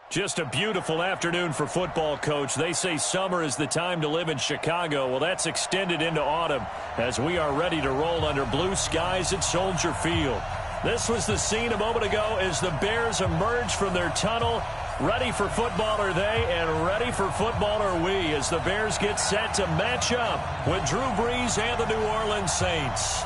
Just a beautiful afternoon for football, Coach. They say summer is the time to live in Chicago. Well, that's extended into autumn as we are ready to roll under blue skies at Soldier Field. This was the scene a moment ago as the Bears emerged from their tunnel. Ready for football are they, and ready for football are we as the Bears get set to match up with Drew Brees and the New Orleans Saints.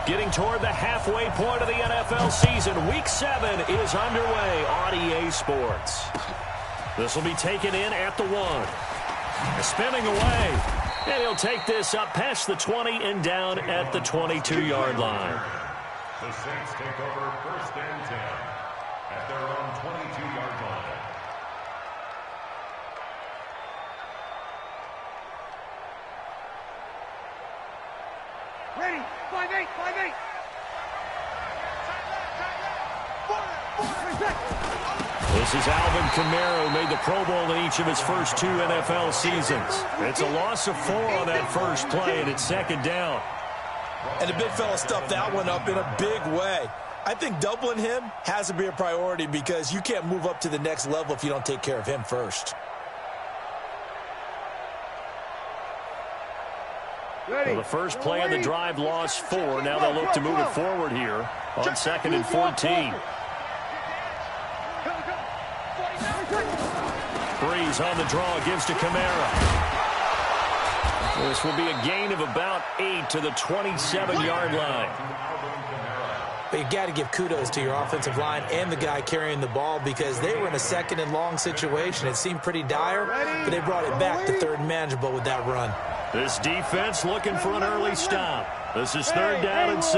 Getting toward the halfway point of the NFL season, Week 7 is underway on EA Sports. This will be taken in at the 1. Spinning away. And he'll take this up past the 20 and down at the 22-yard line. The Saints take over 1st and 10 at their own 22-yard line. Ready, 5-8, 5-8. This is Alvin Kamara, who made the Pro Bowl in each of his first 2 NFL seasons. It's a loss of 4 on that first play, and it's 2nd down. And the big fella stuffed that one up in a big way. I think doubling him has to be a priority because you can't move up to the next level if you don't take care of him first. Well, the first play of the drive lost 4. Now they'll look to move it forward here on 2nd and 14. Brees on the draw, gives to Kamara. This will be a gain of about 8 to the 27-yard line. But you got to give kudos to your offensive line and the guy carrying the ball because they were in a 2nd and long situation. It seemed pretty dire, but they brought it back to 3rd and manageable with that run. This defense looking for an early stop. This is 3rd down and 6.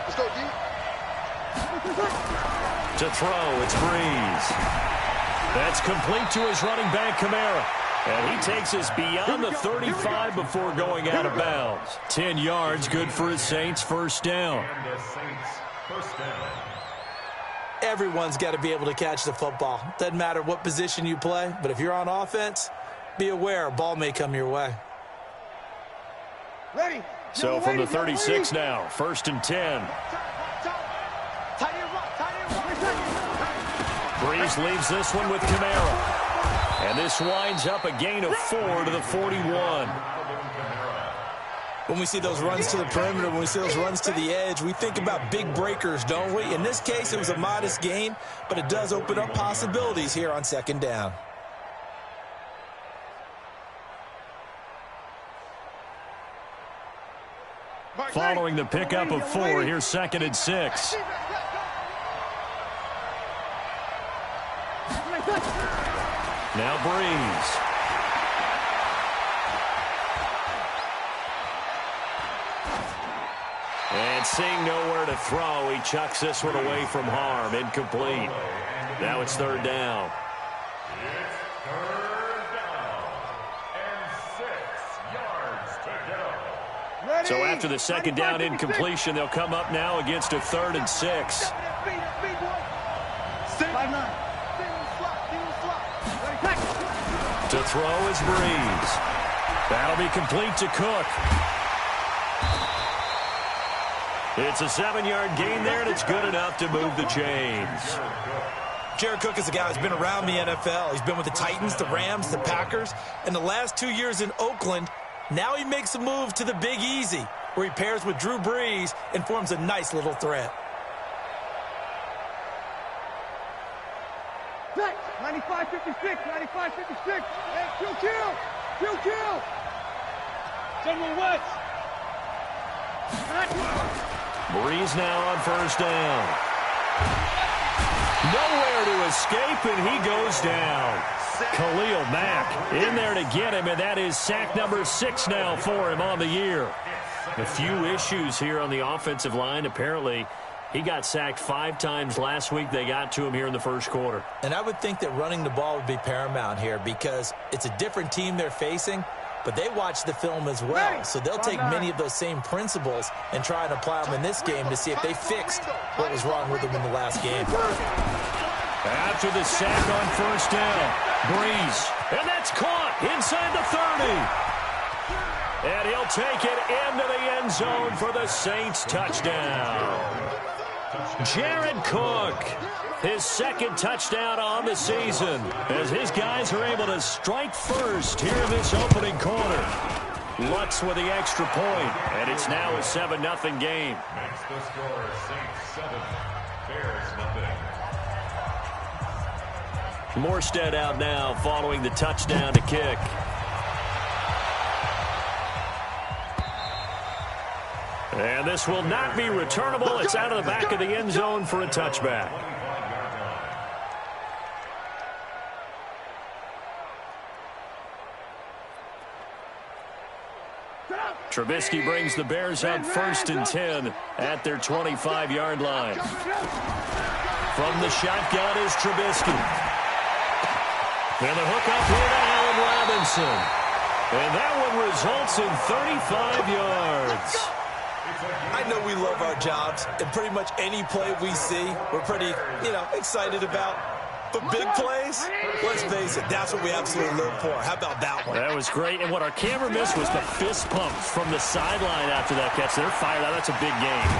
Let's go, D. To throw, it's Brees. That's complete to his running back, Kamara. And he takes us beyond the 35 before going out of bounds. 10 yards, good for his Saints, 1st down. And the Saints, 1st down. Everyone's got to be able to catch the football. Doesn't matter what position you play, but if you're on offense, be aware a ball may come your way. Ready. So from the 36 now, 1st and 10. Brees leaves this one with Kamara. And this winds up a gain of 4 to the 41. When we see those runs to the perimeter, when we see those runs to the edge, we think about big breakers, don't we? In this case, it was a modest gain, but it does open up possibilities here on 2nd down. Following the pickup of 4, here's 2nd and 6. Now Brees. And seeing nowhere to throw, he chucks this one away from harm. Incomplete. Now it's 3rd down. It's 3rd down and 6 yards to go. So after the 2nd down incompletion, they'll come up now against a 3rd and 6. To throw is Brees. That'll be complete to Cook. It's a 7-yard gain there, and it's good enough to move the chains. Jared Cook is a guy who's been around the NFL. He's been with the Titans, the Rams, the Packers, and the last 2 years in Oakland. Now he makes a move to the Big Easy, where he pairs with Drew Brees and forms a nice little threat. 95-56, 95-56. Hey, kill. General West. Brees now on 1st down. Nowhere to escape, and he goes down. Khalil Mack in there to get him, and that is sack number 6 now for him on the year. A few issues here on the offensive line. Apparently, he got sacked 5 times last week. They got to him here in the 1st quarter. And I would think that running the ball would be paramount here because it's a different team they're facing, but they watch the film as well. So they'll take many of those same principles and try and apply them in this game to see if they fixed what was wrong with them in the last game. After the sack on 1st down, Brees. And that's caught inside the 30. And he'll take it into the end zone for the Saints touchdown. Jared Cook, his second touchdown on the season, as his guys are able to strike first here in this opening quarter. Lutz with the extra point, and it's now a 7-0 game. Makes the score Saints 7, Bears 0. Morstead out now following the touchdown to kick. And this will not be returnable. It's out of the back of the end zone for a touchback. Trubisky brings the Bears up 1st and 10 at their 25-yard line. From the shotgun is Trubisky. And the hook up here to Allen Robinson. And that one results in 35 yards. I know we love our jobs, and pretty much any play we see, we're pretty, excited about. But big plays, let's face it, that's what we absolutely live for. How about that one? That was great, and what our camera missed was the fist pumps from the sideline after that catch. They're fired out. That's a big game.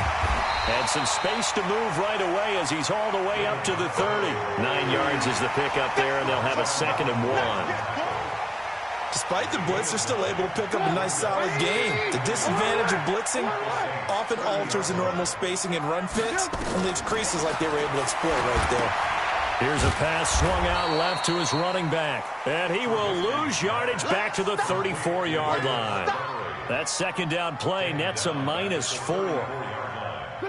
And some space to move right away as he's all the way up to the 30. 9 yards is the pickup there, and they'll have a 2nd and 1. Despite the blitz, they're still able to pick up a nice, solid game. The disadvantage of blitzing often alters the normal spacing and run fits and leaves creases like they were able to exploit right there. Here's a pass swung out left to his running back. And he will lose yardage back to the 34-yard line. That 2nd down play nets a -4.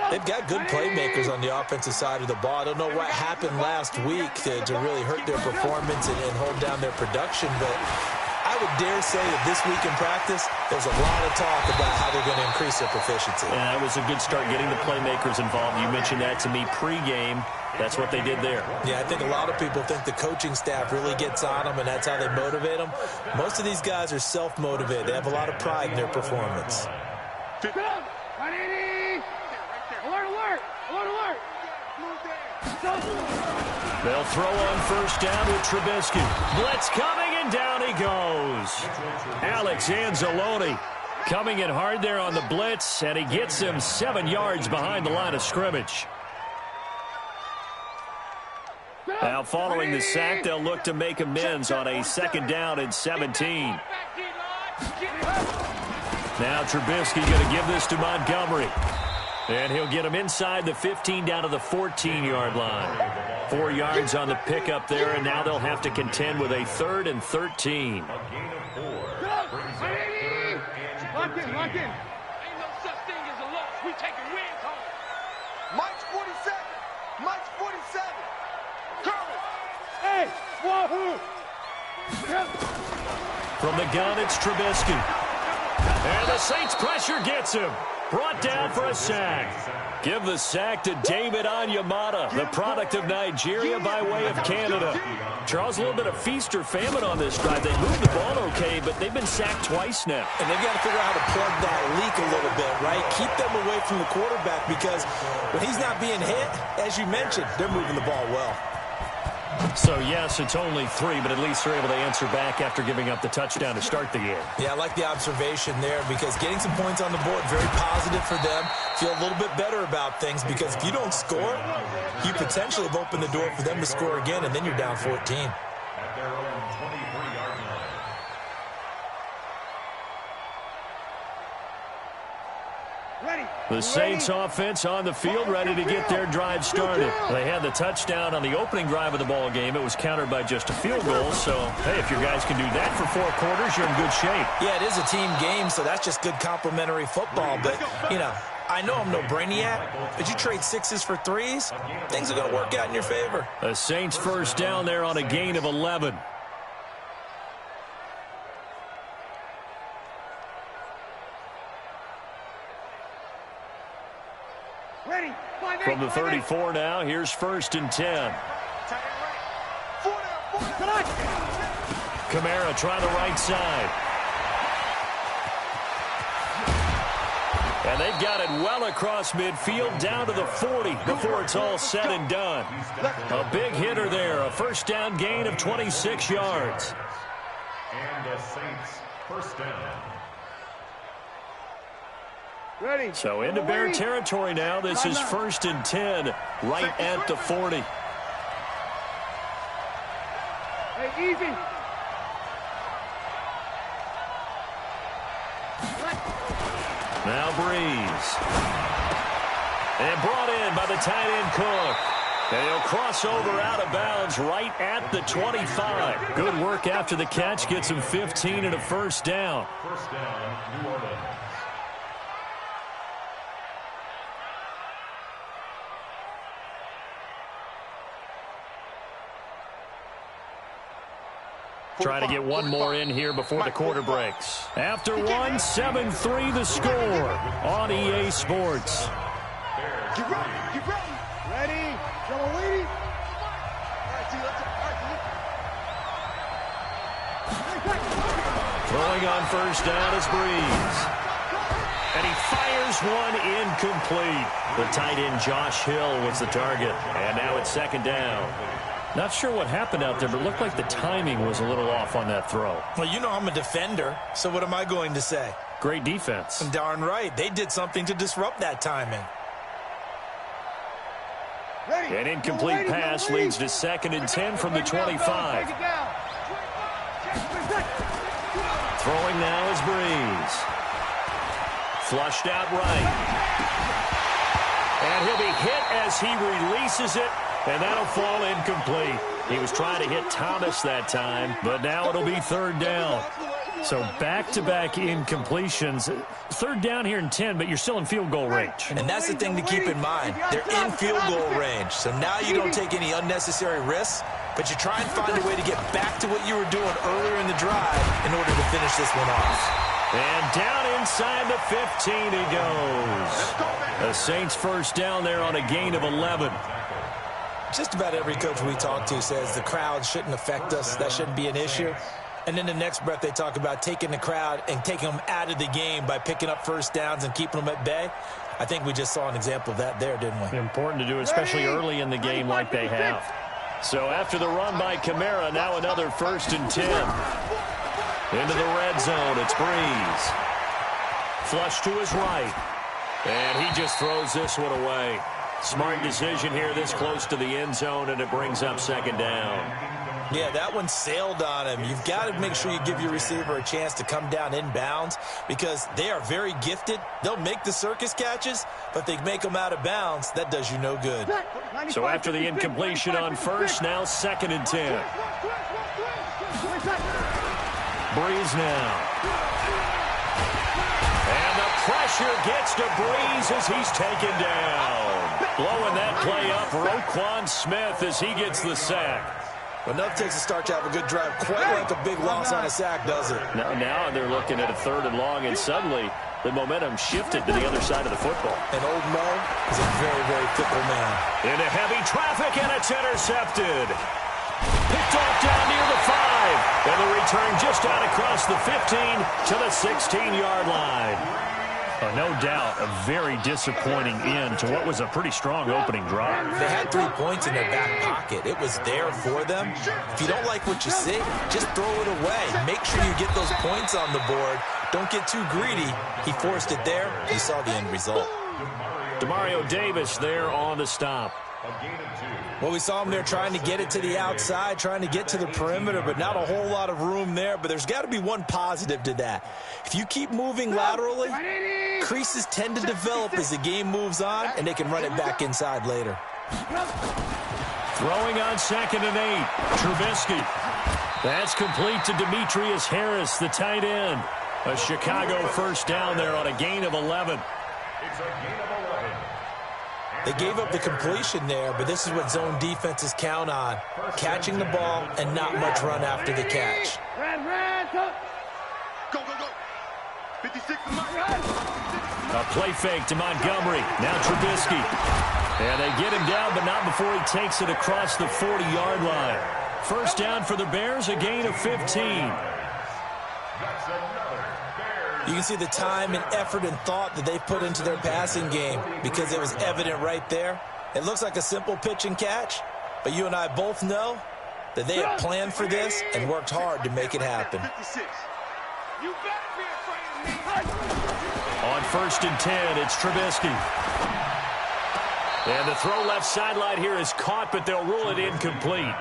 They've got good playmakers on the offensive side of the ball. I don't know what happened last week to really hurt their performance and hold down their production, but I would dare say that this week in practice, there's a lot of talk about how they're going to increase their proficiency. And that was a good start, getting the playmakers involved. You mentioned that to me pregame. That's what they did there. Yeah, I think a lot of people think the coaching staff really gets on them, and that's how they motivate them. Most of these guys are self-motivated. They have a lot of pride in their performance. They'll throw on 1st down with Trubisky. Blitz coming, and down he goes. Alex Anzalone coming in hard there on the blitz, and he gets him 7 yards behind the line of scrimmage. Now following the sack, they'll look to make amends on a 2nd down and 17. Now Trubisky going to give this to Montgomery. And he'll get him inside the 15 down to the 14-yard line. 4 yards on the pickup there, and now they'll have to contend with a 3rd and 13. A gain of 4 brings up 3rd and 13. Lock in. Ain't no such thing as a loss. We taking wins home. Mike's 47. Mike's 47. Curry. Hey, Wahoo. From the gun, it's Trubisky. And the Saints pressure gets him. Brought down for a sack. Give the sack to David Onyemata, the product of Nigeria by way of Canada. Charles, a little bit of feast or famine on this drive. They moved the ball okay, but they've been sacked twice now. And they've got to figure out how to plug that leak a little bit, right? Keep them away from the quarterback, because when he's not being hit, as you mentioned, they're moving the ball well. So, yes, it's only 3, but at least they're able to answer back after giving up the touchdown to start the game. Yeah, I like the observation there, because getting some points on the board, very positive for them. Feel a little bit better about things, because if you don't score, you potentially have opened the door for them to score again, and then you're down 14. At their own 23-yard line. The Saints offense on the field, ready to get their drive started. They had the touchdown on the opening drive of the ball game. It was countered by just a field goal. So, hey, if your guys can do that for 4 quarters, you're in good shape. Yeah, it is a team game, so that's just good complimentary football. But, I know I'm no brainiac, but you trade 6s for 3s, things are going to work out in your favor. The Saints 1st down there on a gain of 11. From the 34 now, here's 1st and 10. Kamara try the right side. And they've got it well across midfield down to the 40 before it's all said and done. A big hitter there, a 1st down gain of 26 yards. And the Saints 1st down. Ready. So into Bear territory now. This is 1st and 10, right at the 40. Hey, easy. Now Breeze. And brought in by the tight end Cook. And he'll cross over out of bounds right at the 25. Good work after the catch. Gets him 15 and a first down. First down, New Orleans. Trying to get one more in here before the quarter breaks. After one, 7-3 the score on EA Sports. Get ready. Get ready. Ready. Double lady. All right, T. Let's Throwing on first down is Breeze. And he fires one incomplete. The tight end Josh Hill was the target. And now it's second down. Not sure what happened out there, but it looked like the timing was a little off on that throw. Well, you know I'm a defender, so what am I going to say? Great defense. Darn right. They did something to disrupt that timing. Ready. An incomplete pass leads to 2nd and 10 from the 25. Throwing now is Breeze. Flushed out right. And he'll be hit as he releases it, and that'll fall incomplete. He was trying to hit Thomas that time, but now it'll be 3rd down. So back-to-back incompletions. 3rd down here in 10, but you're still in field goal range. And that's the thing to keep in mind. They're in field goal range, so now you don't take any unnecessary risks, but you try and find a way to get back to what you were doing earlier in the drive in order to finish this one off. And down inside the 15 he goes. The Saints first down there on a gain of 11. Just about every coach we talk to says the crowd shouldn't affect us. That shouldn't be an issue. And then the next breath they talk about taking the crowd and taking them out of the game by picking up first downs and keeping them at bay. I think we just saw an example of that there, didn't we? Important to do, especially early in the game like they have. So after the run by Kamara, now another 1st and 10. Into the red zone, it's Breeze. Flush to his right. And he just throws this one away. Smart decision here this close to the end zone, and it brings up 2nd down. Yeah, that one sailed on him. You've got to make sure you give your receiver a chance to come down inbounds because they are very gifted. They'll make the circus catches, but if they make them out of bounds, that does you no good. So after the incompletion on first, now 2nd and 10. Breeze now. And the pressure gets to Breeze as he's taken down. Blowing that play up, Roquan Smith as he gets the sack. Well, nothing takes a start to have a good drive quite like a big loss on a sack, does it? Now they're looking at a 3rd and long, and suddenly the momentum shifted to the other side of the football. And old Mo is a very, very fickle man. Into heavy traffic, and it's intercepted. Picked off down near the 5. And the return just out across the 15 to the 16-yard line. No doubt a very disappointing end to what was a pretty strong opening drive. They had 3 points in their back pocket. It was there for them. If you don't like what you see, just throw it away. Make sure you get those points on the board. Don't get too greedy. He forced it there. You saw the end result. Demario Davis there on the stop. Well, we saw him there trying to get it to the outside, trying to get to the perimeter, but not a whole lot of room there. But there's got to be one positive to that. If you keep moving laterally, creases tend to develop as the game moves on, and they can run it back inside later. Throwing on 2nd and 8. Trubisky. That's complete to Demetrius Harris, the tight end. A Chicago first down there on a gain of 11. It's a gain of 11. They gave up the completion there, but this is what zone defenses count on. Catching the ball and not much run after the catch. Go, go, go. 56 A play fake to Montgomery. Now Trubisky. And they get him down, but not before he takes it across the 40-yard line. First down for the Bears, a gain of 15. That's another Bears. You can see the time and effort and thought that they put into their passing game because it was evident right there. It looks like a simple pitch and catch, but you and I both know that they have planned for this and worked hard to make it happen. You better be afraid of me. On first and 10. It's Trubisky. And the throw left sideline here is caught, but they'll rule it incomplete.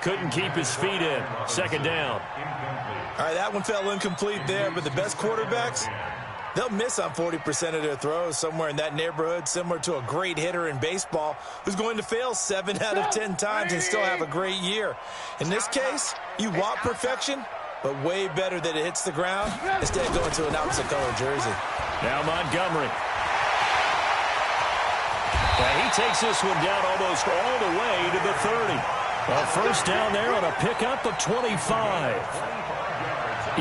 Couldn't keep his feet in. Second down. All right, that one fell incomplete there, but the best quarterbacks, they'll miss on 40% of their throws, somewhere in that neighborhood, similar to a great hitter in baseball who's going to fail 7 out of 10 times and still have a great year. In this case, you want perfection, but way better that it hits the ground instead of going to an opposite-color jersey. Now Montgomery. And he takes this one down almost all the way to the 30. A first down there on a pickup of 25.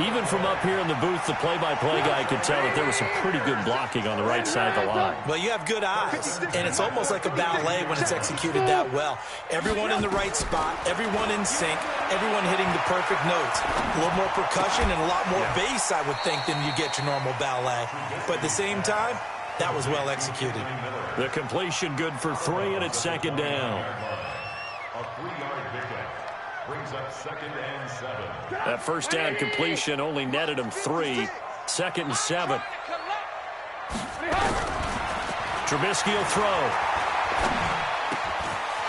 Even from up here in the booth, the play-by-play guy could tell that there was some pretty good blocking on the right side of the line. Well, you have good eyes, and it's almost like a ballet when it's executed that well. Everyone in the right spot, everyone in sync, everyone hitting the perfect notes. A little more percussion and a lot more bass, I would think, than you get your normal ballet. But at the same time, that was well executed. The completion good for 3, and it's second down. A 3-yard pickup brings up second and 7. That first down completion only netted him 3. Second and 7. Trubisky will throw.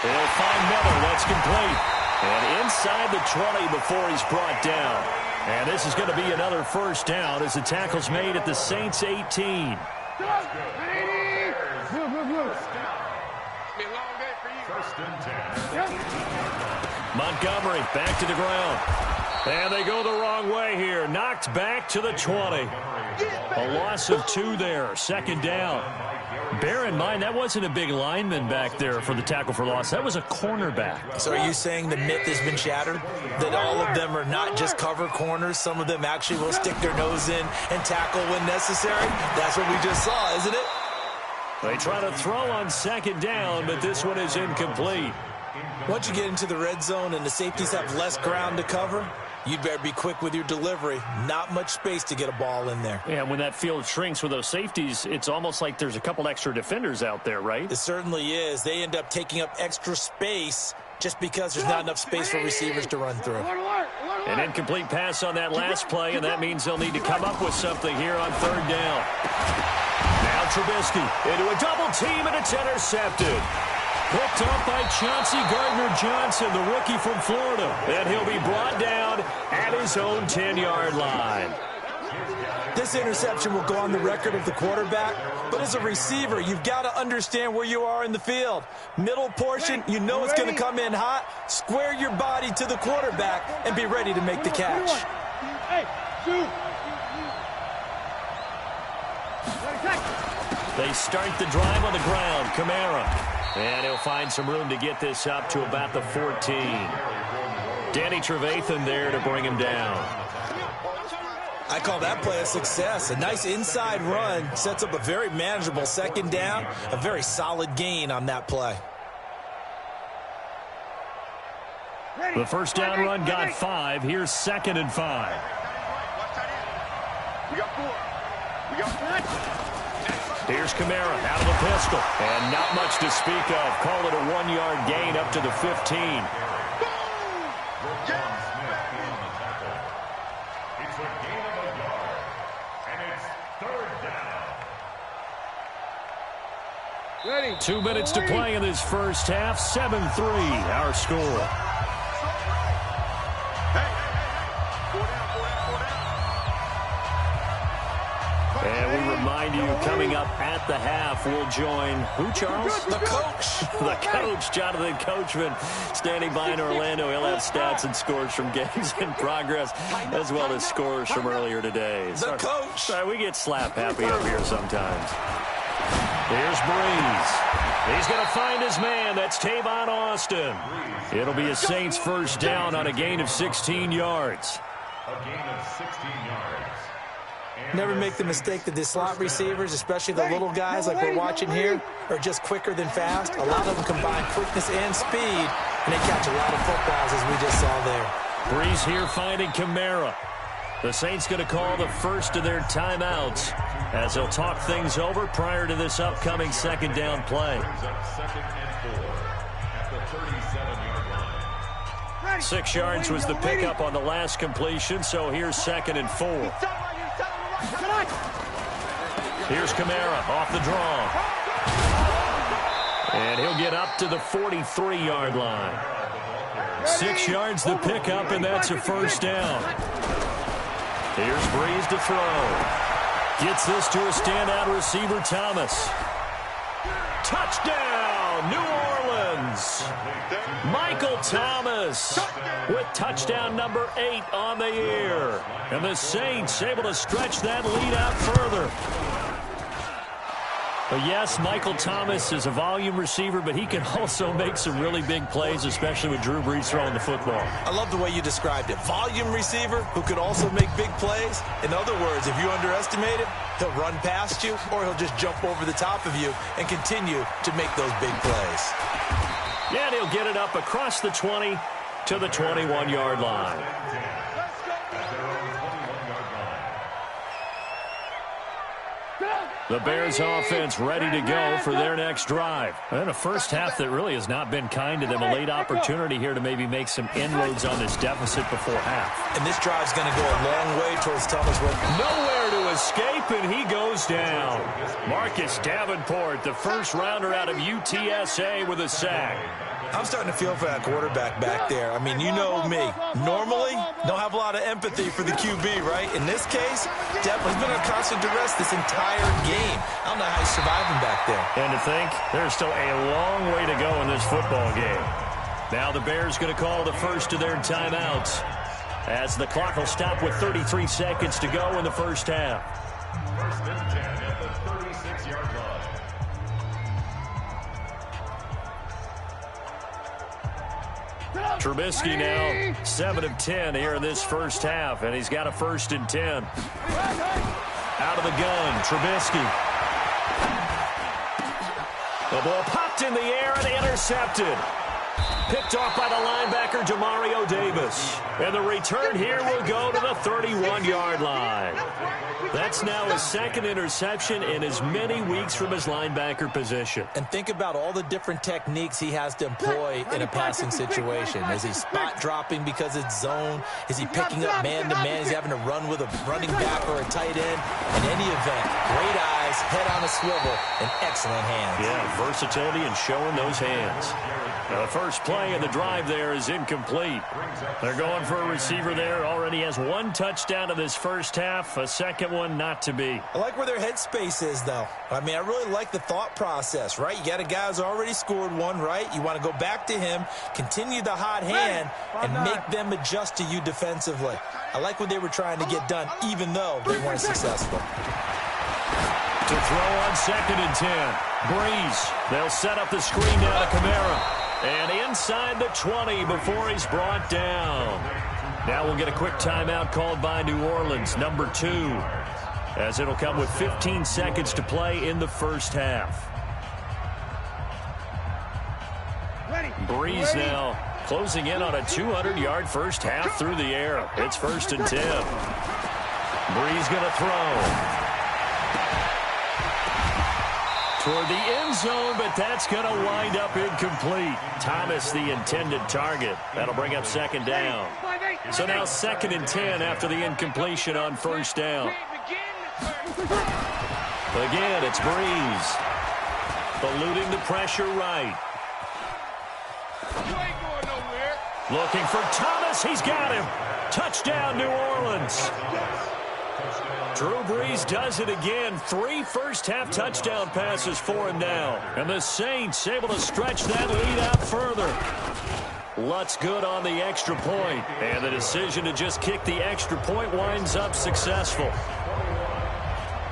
He'll find Miller. That's complete. And inside the 20 before he's brought down. And this is going to be another first down as the tackle's made at the Saints' 18. First and 10. Montgomery back to the ground. And they go the wrong way here. Knocked back to the 20. A loss of 2 there. Second down. Bear in mind, that wasn't a big lineman back there for the tackle for loss. That was a cornerback. So are you saying the myth has been shattered? That all of them are not just cover corners? Some of them actually will stick their nose in and tackle when necessary? That's what we just saw, isn't it? They try to throw on second down, but this one is incomplete. Once you get into the red zone and the safeties have less ground to cover, you'd better be quick with your delivery. Not much space to get a ball in there. Yeah, when that field shrinks with those safeties, it's almost like there's a couple extra defenders out there, right? It certainly is. They end up taking up extra space just because there's not enough space for receivers to run through. An incomplete pass on that last play, and that means they'll need to come up with something here on third down. Now Trubisky into a double team, and it's intercepted. Picked up by Chauncey Gardner-Johnson, the rookie from Florida. And he'll be brought down at his own 10-yard line. This interception will go on the record of the quarterback, but as a receiver, you've got to understand where you are in the field. Middle portion, you know it's going to come in hot. Square your body to the quarterback and be ready to make the catch. They start the drive on the ground. Kamara. And he'll find some room to get this up to about the 14. Danny Trevathan there to bring him down. I call that play a success. A nice inside run sets up a very manageable second down. A very solid gain on that play. The first down run got 5. Here's second and 5. We got 4. We got 5. Here's Kamara out of the pistol. And not much to speak of. Call it a 1-yard gain up to the 15. It's a gain of a yard, and it's third down. Ready. 2 minutes to play in this first half. 7-3 our score. And we remind you, coming up at the half, we'll join who, Charles? The coach. The coach, Jonathan Coachman, standing by in Orlando. He'll have stats and scores from games in progress, as well as scores from earlier today. The coach. Sorry, we get slap happy up here sometimes. Here's Breeze. He's going to find his man. That's Tavon Austin. It'll be a Saints first down on a gain of 16 yards. A gain of 16 yards. Never make the mistake that the slot receivers, especially the little guys like we're watching here, are just quicker than fast. A lot of them combine quickness and speed, and they catch a lot of footballs, as we just saw there. Breeze here finding Kamara. The Saints going to call the first of their timeouts as they'll talk things over prior to this upcoming second down play. Second and 4 at the 37-yard line. 6 yards was the pickup on the last completion, so here's second and 4. Here's Kamara off the draw. And he'll get up to the 43-yard line. 6 yards the pickup, and that's a first down. Here's Breeze to throw. Gets this to a standout receiver, Thomas. Touchdown, New Orleans. Michael Thomas with touchdown number 8 on the year. And the Saints able to stretch that lead out further. But yes, Michael Thomas is a volume receiver, but he can also make some really big plays, especially with Drew Brees throwing the football. I love the way you described it. Volume receiver who could also make big plays. In other words, if you underestimate him, he'll run past you or he'll just jump over the top of you and continue to make those big plays. Yeah, and he'll get it up across the 20 to the 21-yard line. The Bears offense ready to go for their next drive. And a first half that really has not been kind to them. A late opportunity here to maybe make some inroads on this deficit before half. And this drive's going to go a long way towards telling us what. Nowhere to escape, and he goes down. Marcus Davenport, the first rounder out of UTSA with a sack. I'm starting to feel for that quarterback back there. I mean, you know me. Normally, don't have a lot of empathy for the QB, right? In this case, definitely been under constant duress this entire game. I don't know how he's surviving back there. And to think, there's still a long way to go in this football game. Now the Bears going to call the first of their timeouts as the clock will stop with 33 seconds to go in the first half. First and 10 at the 36-yard line. Trubisky now 7 of 10 here in this first half, and he's got a 1st and 10. Out of the gun, Trubisky. The ball popped in the air and intercepted. Picked off by the linebacker, Demario Davis. And the return here will go to the 31-yard line. That's now his 2nd interception in as many weeks from his linebacker position. And think about all the different techniques he has to employ in a passing situation. Is he spot dropping because it's zone? Is he picking up man-to-man? Is he having to run with a running back or a tight end? In any event, great eyes, head on a swivel, and excellent hands. Yeah, versatility and showing those hands. Now, the first play of the drive there is incomplete. They're going for a receiver there. Already has 1 touchdown in this first half. A second one not to be. I like where their headspace is, though. I mean, I really like the thought process, right? You got a guy who's already scored 1, right? You want to go back to him, continue the hot hand, and make them adjust to you defensively. I like what they were trying to get done, even though they weren't successful. To throw on 2nd and 10. Breeze. They'll set up the screen down to Kamara. And inside the 20 before he's brought down. Now we'll get a quick timeout called by New Orleans, number 2, as it'll come with 15 seconds to play in the first half. Breeze now closing in on a 200-yard first half through the air. It's 1st and 10. Breeze going to throw. Toward the end zone, but that's going to wind up incomplete. Thomas, the intended target. That'll bring up 2nd down. So now 2nd and 10 after the incompletion on 1st down. Again, it's Breeze. Eluding the pressure right. Looking for Thomas. He's got him. Touchdown, New Orleans. Drew Brees does it again. 3 first-half touchdown passes for him now. And the Saints able to stretch that lead out further. Lutz good on the extra point. And the decision to just kick the extra point winds up successful.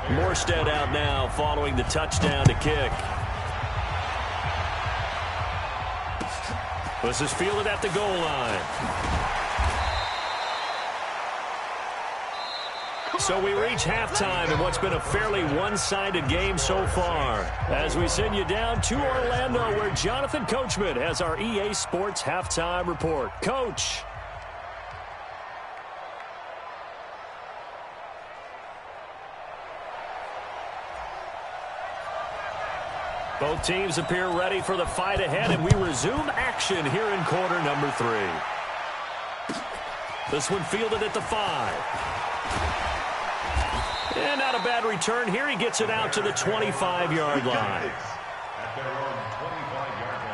Morstead out now following the touchdown to kick. This is fielded at the goal line. So we reach halftime in what's been a fairly one-sided game so far. As we send you down to Orlando, where Jonathan Coachman has our EA Sports Halftime Report. Coach. Both teams appear ready for the fight ahead, and we resume action here in quarter number 3. This one fielded at the 5. And not a bad return here. He gets it out to the 25-yard line. At their own 25-yard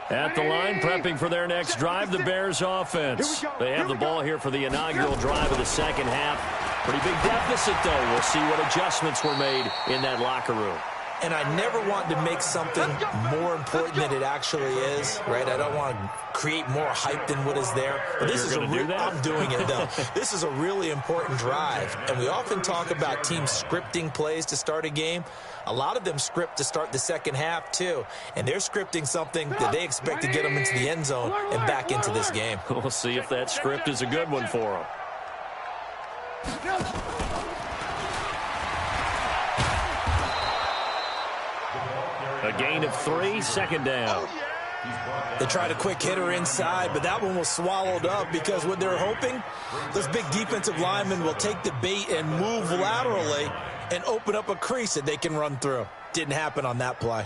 line. At the line, prepping for their next drive, the Bears offense. They have the ball here for the inaugural drive of the second half. Pretty big deficit, though. We'll see what adjustments were made in that locker room. And I never want to make something more important than it actually is, right? I don't want to create more hype than what is there. But this is I'm doing it, though. This is a really important drive. And we often talk about teams scripting plays to start a game. A lot of them script to start the second half, too. And they're scripting something that they expect to get them into the end zone and back into this game. We'll see if that script is a good one for them. A gain of 3, second down. They tried a quick hitter inside, but that one was swallowed up because what they're hoping, those big defensive linemen will take the bait and move laterally and open up a crease that they can run through. Didn't happen on that play.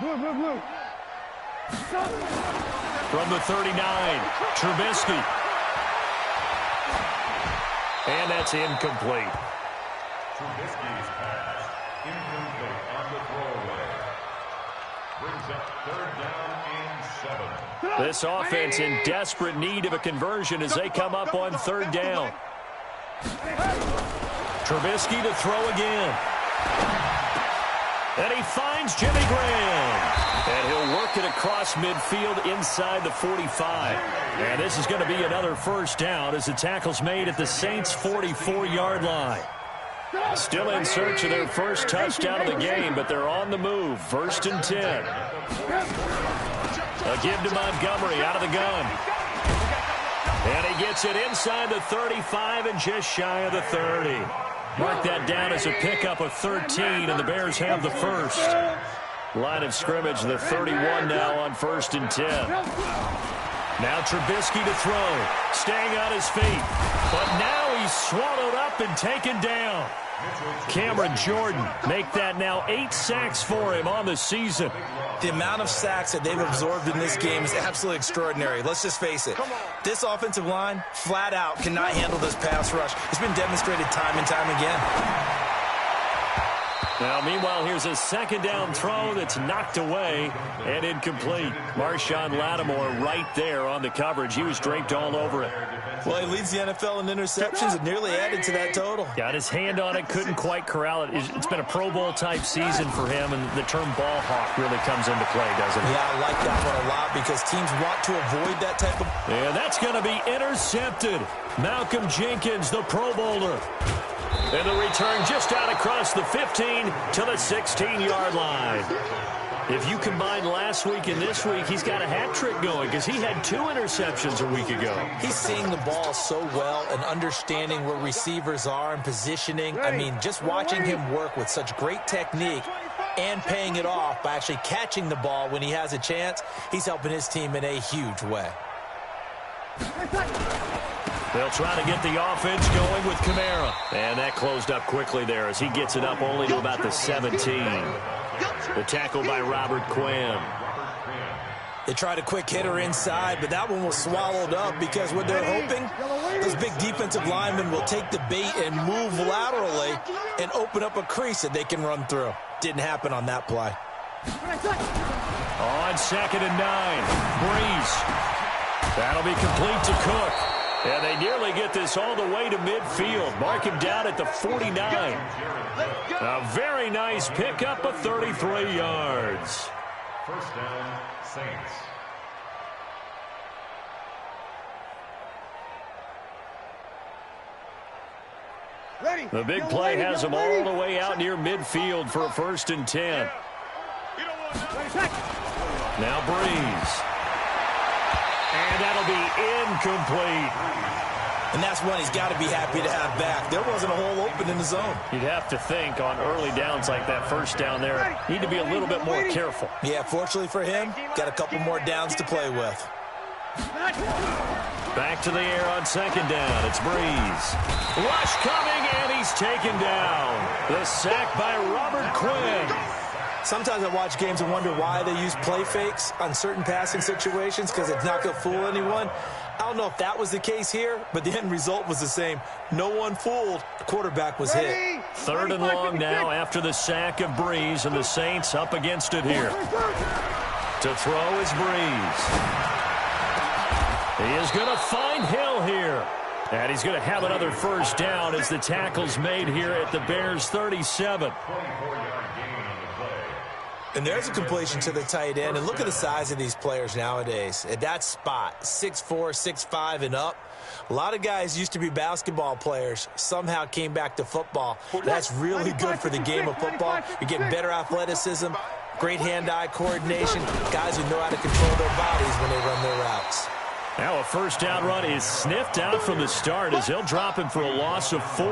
Blue. From the 39, Trubisky. And that's incomplete. Trubisky's pass, incomplete on the throwaway. Brings up 3rd down and 7. This offense in desperate need of a conversion as they come up on 3rd down. Trubisky to throw again. And he finds Jimmy Graham. And he'll work it across midfield inside the 45. And this is going to be another first down as the tackle's made at the Saints' 44-yard line. Still in search of their first touchdown of the game, but they're on the move. 1st and 10. A give to Montgomery out of the gun. And he gets it inside the 35 and just shy of the 30. Mark that down as a pickup of 13, and the Bears have the first. Line of scrimmage, the 31 now on 1st and 10. Now Trubisky to throw, staying on his feet. But now he's swallowed up and taken down. Cameron Jordan make that now 8 sacks for him on the season. The amount of sacks that they've absorbed in this game is absolutely extraordinary. Let's just face it. This offensive line, flat out, cannot handle this pass rush. It's been demonstrated time and time again. Now, meanwhile, here's a 2nd down throw that's knocked away and incomplete. Marshawn Lattimore right there on the coverage. He was draped all over it. Well, he leads the NFL in interceptions and nearly added to that total. Got his hand on it, couldn't quite corral it. It's been a Pro Bowl-type season for him, and the term ball hawk really comes into play, doesn't it? Yeah, I like that one a lot because teams want to avoid that type of... And that's going to be intercepted. Malcolm Jenkins, the Pro Bowler. And the return just out across the 15 to the 16-yard line. If you combine last week and this week, he's got a hat trick going because he had 2 interceptions a week ago. He's seeing the ball so well and understanding where receivers are and positioning. I mean, just watching him work with such great technique and paying it off by actually catching the ball when he has a chance, he's helping his team in a huge way. They'll try to get the offense going with Kamara. And that closed up quickly there as he gets it up only to about the 17. The tackle by Robert Quinn. They tried a quick hitter inside, but that one was swallowed up because what they're hoping, those big defensive linemen will take the bait and move laterally and open up a crease that they can run through. Didn't happen on that play. On 2nd and 9, Breeze. That'll be complete to Cook. And they nearly get this all the way to midfield. Mark him down at the 49. A very nice pickup of 33 yards. 1st down, Saints. The big play has them all the way out near midfield for a 1st and 10. Now Breeze. And that'll be incomplete. And that's one he's got to be happy to have back. There wasn't a hole open in the zone. You'd have to think on early downs like that 1st down there, need to be a little bit more careful. Yeah, fortunately for him, got a couple more downs to play with. Back to the air on second down. It's Breeze. Rush coming, and he's taken down. The sack by Robert Quinn. Sometimes I watch games and wonder why they use play fakes on certain passing situations because it's not going to fool anyone. I don't know if that was the case here, but the end result was the same. No one fooled. The quarterback was hit. Third and long now after the sack of Breeze, and the Saints up against it here. To throw is Breeze. He is going to find Hill here. And he's going to have another first down as the tackle's made here at the Bears' 37. And there's a completion to the tight end. And look at the size of these players nowadays. At that spot, 6'4", 6'5", and up. A lot of guys used to be basketball players, somehow came back to football. That's really good for the game of football. You get better athleticism, great hand-eye coordination, guys who know how to control their bodies when they run their routes. Now a first down run is sniffed out from the start as they'll drop him for a loss of 4.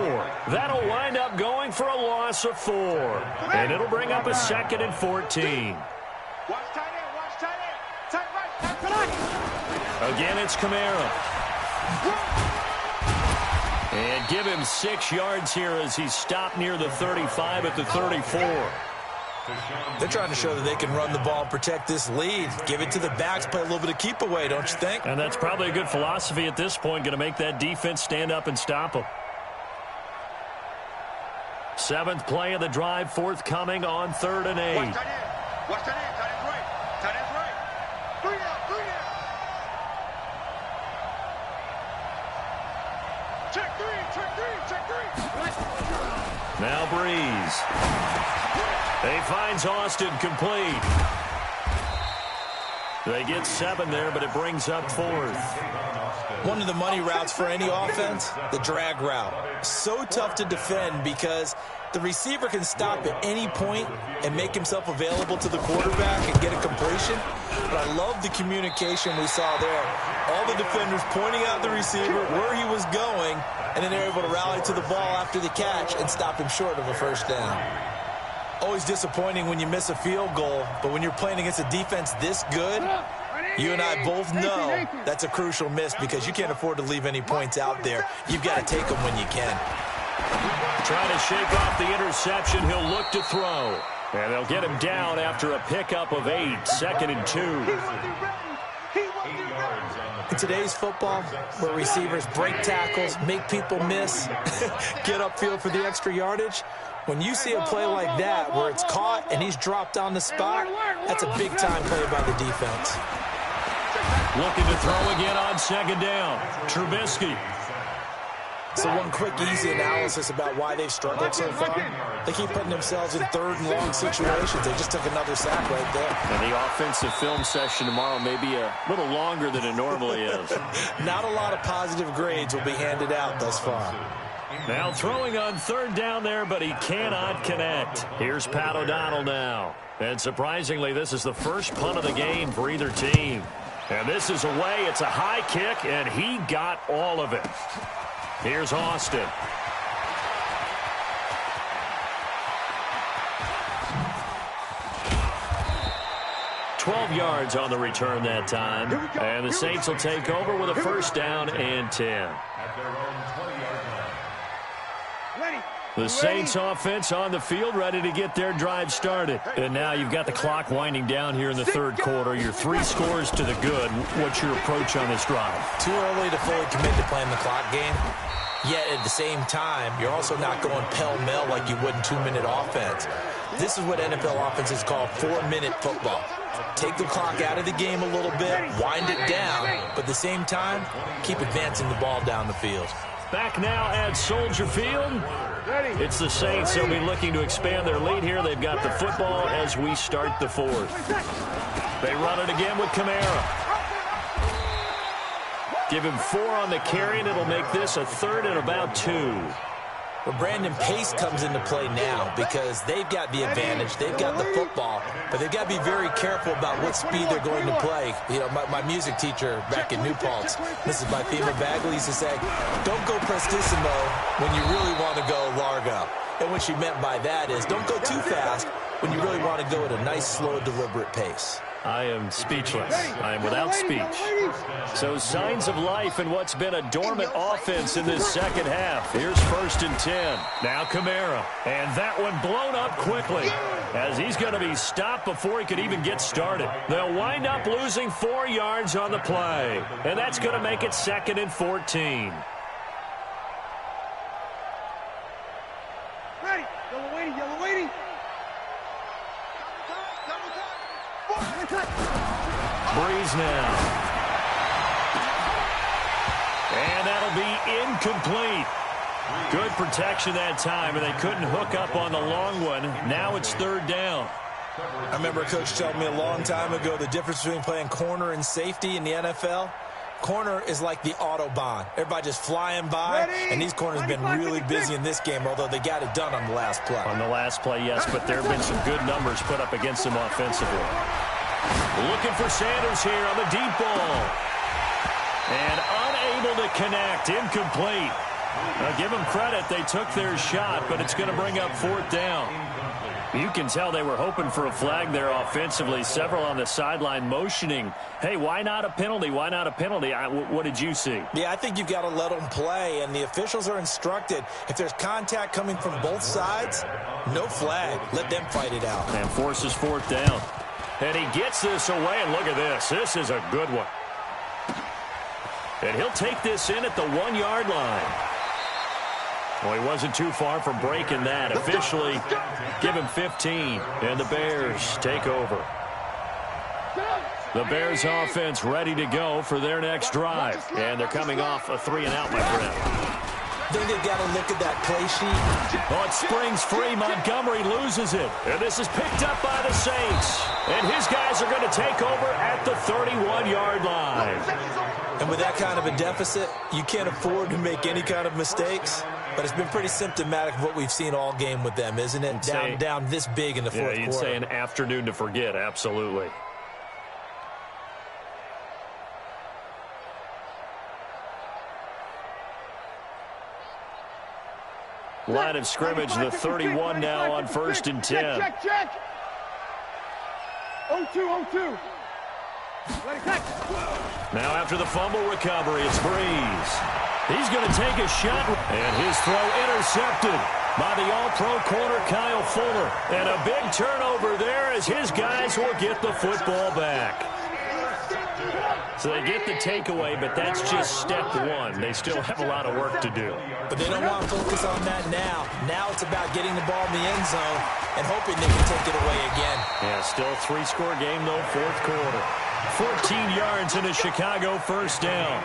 That'll wind up going for a loss of 4. And it'll bring up a 2nd and 14. Again, it's Kamara. And give him 6 yards here as he's stopped near the 35 at the 34. They're trying to show that they can run the ball, protect this lead. Give it to the backs, play a little bit of keep away, don't you think? And that's probably a good philosophy at this point, going to make that defense stand up and stop them. 7th play of the drive, forthcoming on 3rd and 8. Watch that end. Tight end's right. Tight end's right. 3 out. Check three. Now Breeze. He finds Austin complete. They get 7 there, but it brings up 4th. One of the money routes for any offense, the drag route. So tough to defend because the receiver can stop at any point and make himself available to the quarterback and get a completion. But I love the communication we saw there. All the defenders pointing out the receiver, where he was going, and then they're able to rally to the ball after the catch and stop him short of a first down. Always disappointing when you miss a field goal, but when you're playing against a defense this good, you and I both know that's a crucial miss because you can't afford to leave any points out there. You've got to take them when you can. Trying to shake off the interception. He'll look to throw. And they'll get him down after a pickup of 8, 2nd and 2. In today's football, where receivers break tackles, make people miss, get upfield for the extra yardage, when you see a play like that where it's caught and he's dropped on the spot, that's a big-time play by the defense. Looking to throw again on 2nd down. Trubisky. So one quick, easy analysis about why they've struggled so far. They keep putting themselves in 3rd and long situations. They just took another sack right there. And the offensive film session tomorrow may be a little longer than it normally is. Not a lot of positive grades will be handed out thus far. Now throwing on 3rd down there, but he cannot connect. Here's Pat O'Donnell now. And surprisingly, this is the first punt of the game for either team. And this is away. It's a high kick, and he got all of it. Here's Austin. $12 yards on the return that time. And the Saints will take over with a first down and 10. The Saints offense on the field, ready to get their drive started. And now you've got the clock winding down here in the 3rd quarter. You're 3 scores to the good. What's your approach on this drive? Too early to fully commit to playing the clock game. Yet at the same time, you're also not going pell-mell like you would in 2-minute offense. This is what NFL offenses call 4-minute football. Take the clock out of the game a little bit, wind it down, but at the same time, keep advancing the ball down the field. Back now at Soldier Field. It's the Saints. They'll be looking to expand their lead here. They've got the football as we start the 4th. They run it again with Kamara. Give him 4 on the carry, and it'll make this a 3rd and about 2. Well, Brandon, pace comes into play now because they've got the advantage. They've got the football, but they've got to be very careful about what speed they're going to play. You know, my music teacher back in New Paltz, Mrs. Bythema Bagley, used to say, don't go prestissimo when you really want to go largo. And what she meant by that is don't go too fast when you really want to go at a nice, slow, deliberate pace. I am speechless. I am without speech. So signs of life in what's been a dormant offense in this second half. Here's 1st and 10. Now Kamara. And that one blown up quickly as he's going to be stopped before he could even get started. They'll wind up losing 4 yards on the play. And that's going to make it 2nd and 14. Ready. Yellow waiting. Breeze now. And that'll be incomplete. Good protection that time, and they couldn't hook up on the long one. Now it's 3rd down. I remember a coach told me a long time ago the difference between playing corner and safety in the NFL. Corner is like the Autobahn. Everybody just flying by, and these corners have been really busy in this game, although they got it done on the last play. On the last play, yes, but there have been some good numbers put up against them offensively. Looking for Sanders here on the deep ball. And unable to connect, incomplete. Now, give them credit, they took their shot, but it's going to bring up 4th down. You can tell they were hoping for a flag there offensively. Several on the sideline motioning, hey, why not a penalty? Why not a penalty? What did you see? Yeah, I think you've got to let them play, and the officials are instructed. If there's contact coming from both sides, no flag. Let them fight it out. And forces 4th down. And he gets this away, and look at this. This is a good one. And he'll take this in at the 1-yard line. Well, he wasn't too far from breaking that. Officially, give him 15, and the Bears take over. The Bears offense ready to go for their next drive. And they're coming off a 3-and-out, my friend. I think they've got to look at that play sheet. Oh, it springs free. Montgomery loses it. And this is picked up by the Saints. And his guys are going to take over at the 31-yard line. And with that kind of a deficit, you can't afford to make any kind of mistakes. But it's been pretty symptomatic of what we've seen all game with them, isn't it? Down this big in the fourth quarter. You'd say an afternoon to forget, absolutely. Line of scrimmage, the 31 now on 1st and 10. Check. 0-2. Now after the fumble recovery, it's Breeze. He's going to take a shot, and his throw intercepted by the all-pro corner Kyle Fuller. And a big turnover there as his guys will get the football back. So they get the takeaway, but that's just step 1. They still have a lot of work to do. But they don't want to focus on that now. Now it's about getting the ball in the end zone and hoping they can take it away again. Yeah, still a 3-score game, though, 4th quarter. 14 yards in a Chicago 1st down.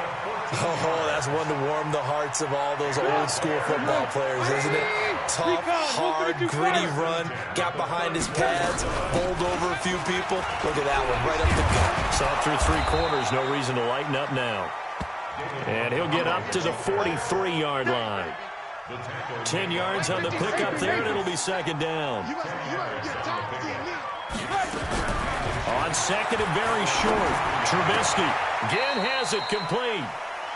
Oh, that's one to warm the hearts of all those old-school football players, isn't it? Tough, hard, gritty run, got behind his pads, bowled over a few people. Look at that one, right up the gut. Saw through 3 quarters, no reason to lighten up now. And he'll get up to the 43-yard line. 10 yards on the pickup there, and it'll be 2nd down. On 2nd and very short, Trubisky again has it complete.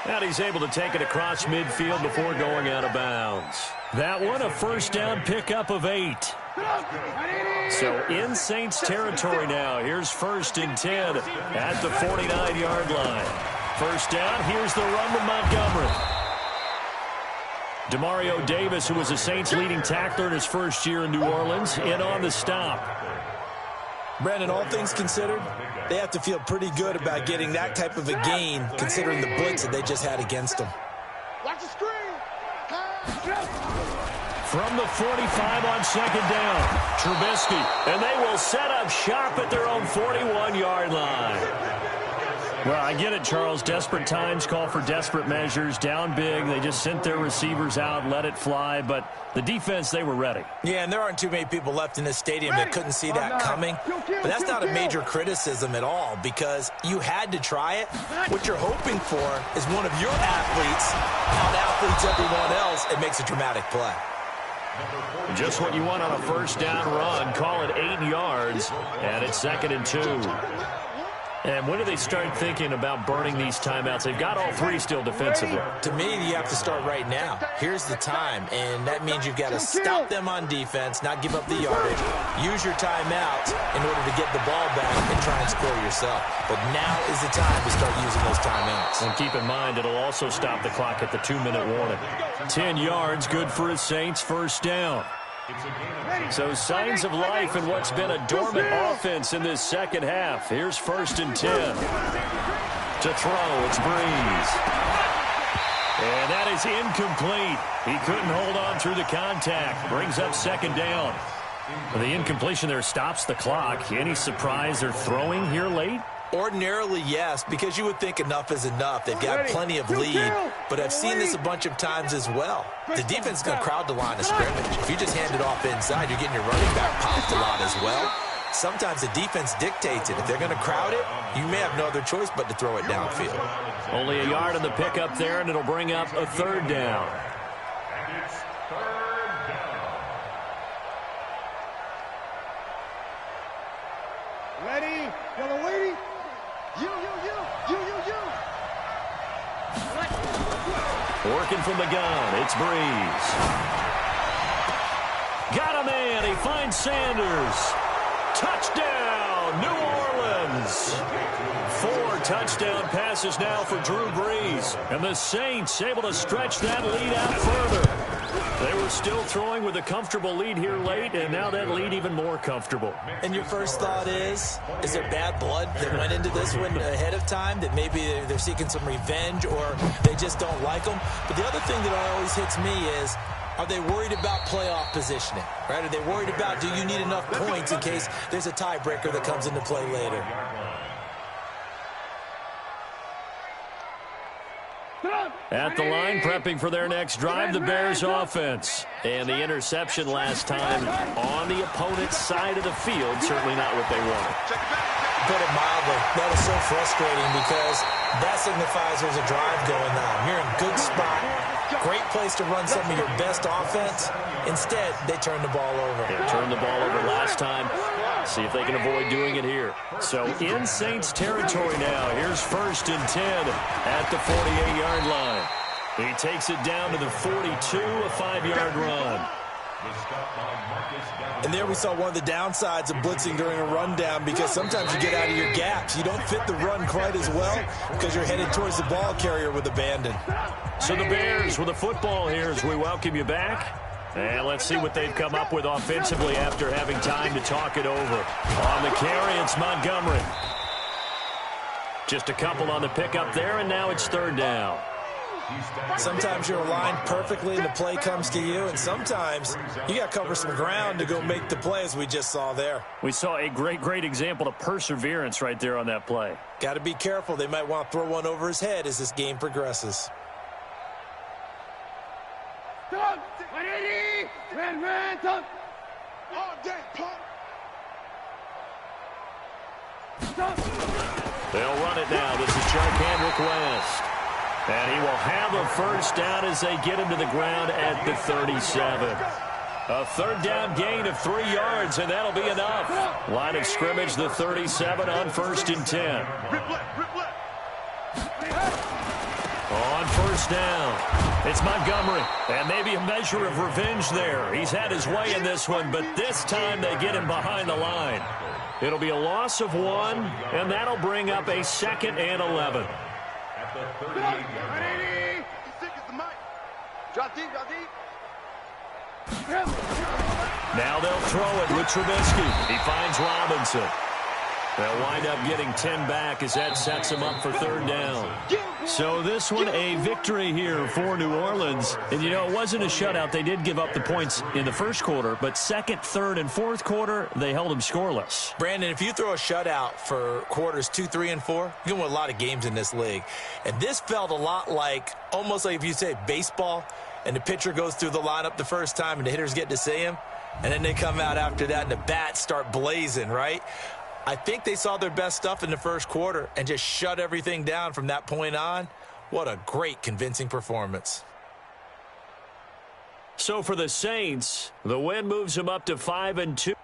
And he's able to take it across midfield before going out of bounds. That one, a 1st down pickup of 8. So in Saints territory now. Here's 1st and 10 at the 49-yard line. 1st down, here's the run to Montgomery. Demario Davis, who was a Saints leading tackler in his first year in New Orleans, in on the stop. Brandon, all things considered, they have to feel pretty good about getting that type of a gain considering the blitz that they just had against them. Watch the screen. From the 45 on 2nd down, Trubisky, and they will set up shop at their own 41-yard line. Well, I get it, Charles. Desperate times call for desperate measures. Down big. They just sent their receivers out, let it fly. But the defense, they were ready. Yeah, and there aren't too many people left in this stadium that couldn't see that coming. But that's not a major criticism at all because you had to try it. What you're hoping for is one of your athletes out-athletes everyone else and makes a dramatic play. Just what you want on a 1st down run. Call it 8 yards, and it's 2nd and 2. And when do they start thinking about burning these timeouts? They've got all three still defensively. To me, you have to start right now. Here's the time, and that means you've got to stop them on defense, not give up the yardage, use your timeout in order to get the ball back and try and score yourself. But now is the time to start using those timeouts. And keep in mind, it'll also stop the clock at the 2-minute warning. 10 yards, good for his Saints, first down. So signs of life in what's been a dormant offense in this second half. Here's 1st and 10. To throw, it's Breeze. And that is incomplete. He couldn't hold on through the contact. Brings up 2nd down. The incompletion there stops the clock. Any surprise they're throwing here late? Ordinarily, yes, because you would think enough is enough. They've got plenty of lead, but I've seen this a bunch of times as well. The defense is going to crowd the line of scrimmage. If you just hand it off inside, you're getting your running back popped a lot as well. Sometimes the defense dictates it. If they're going to crowd it, you may have no other choice but to throw it downfield. Only a yard on the pickup there, and it'll bring up a 3rd down. And it's 3rd down. Ready, yellow lady. You. Working from the gun, it's Breeze. Got a man, he finds Sanders. Touchdown, New Orleans. 4 touchdown passes now for Drew Brees. And the Saints able to stretch that lead out further. They were still throwing with a comfortable lead here late, and now that lead even more comfortable. And your first thought is there bad blood that went into this one ahead of time, that maybe they're seeking some revenge or they just don't like them? But the other thing that always hits me is, are they worried about playoff positioning? Right? Are they worried about, do you need enough points in case there's a tiebreaker that comes into play later? At the line, prepping for their next drive, the Bears offense. And the interception last time on the opponent's side of the field, certainly not what they wanted. Put it mildly, that is so frustrating because that signifies there's a drive going on. You're in a good spot, great place to run some of your best offense. Instead, they turn the ball over. They turned the ball over last time. See if they can avoid doing it here. So in Saints territory now. Here's 1st and 10 at the 48-yard line. He takes it down to the 42, a 5-yard run. And there we saw one of the downsides of blitzing during a rundown, because sometimes you get out of your gaps. You don't fit the run quite as well because you're headed towards the ball carrier with abandon. So the Bears with the football here as we welcome you back. And let's see what they've come up with offensively after having time to talk it over. On the carry, it's Montgomery. Just a couple on the pickup there, and now it's 3rd down. Sometimes you're aligned perfectly and the play comes to you, and sometimes you got to cover some ground to go make the play, as we just saw there. We saw a great example of perseverance right there on that play. Got to be careful. They might want to throw one over his head as this game progresses. They'll run it now. This is Charkandrick West. And he will have a 1st down as they get him to the ground at the 37. A 3rd down gain of 3 yards, and that'll be enough. Line of scrimmage, the 37 on 1st and 10. On 1st down, it's Montgomery. And maybe a measure of revenge there. He's had his way in this one, but this time they get him behind the line. It'll be a loss of 1, and that'll bring up a 2nd and 11. Now they'll throw it with Trubisky. He finds Robinson. They'll wind up getting 10 back as that sets them up for 3rd down. So this one a victory here for New Orleans. And, you know, it wasn't a shutout. They did give up the points in the 1st quarter, but 2nd, 3rd, and 4th quarter, they held them scoreless. Brandon, if you throw a shutout for quarters 2, 3, and 4, you're going to win a lot of games in this league. And this felt a lot like, almost like if you say baseball, and the pitcher goes through the lineup the first time and the hitters get to see him, and then they come out after that and the bats start blazing, right? I think they saw their best stuff in the 1st quarter and just shut everything down from that point on. What a great, convincing performance. So for the Saints, the win moves them up to 5-2.